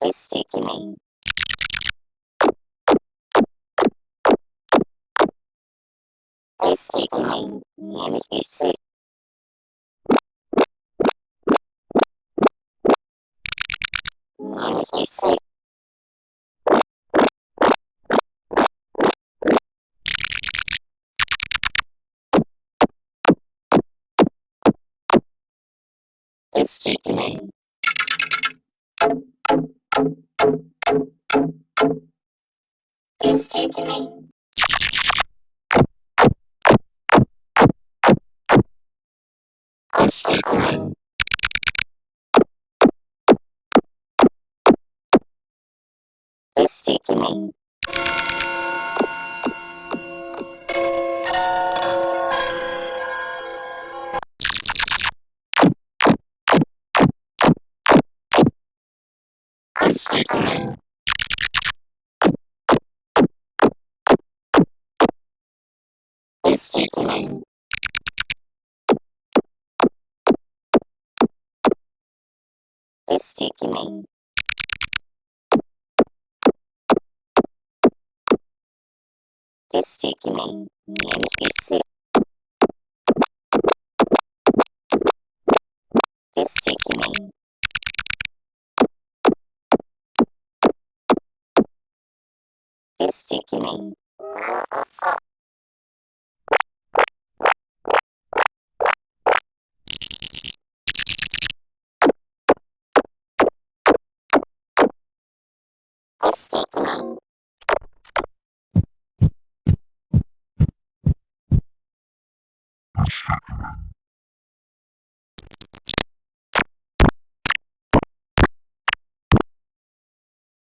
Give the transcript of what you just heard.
It's sticky. It's sticky. Yani içse. Yani içse. It's sticky. It's sticky. It's sticky. It's sticky. It's sticky. It's sticky. It's sticky. It's sticky. Yani içse. It's sticky. It's sticky. It's sticky.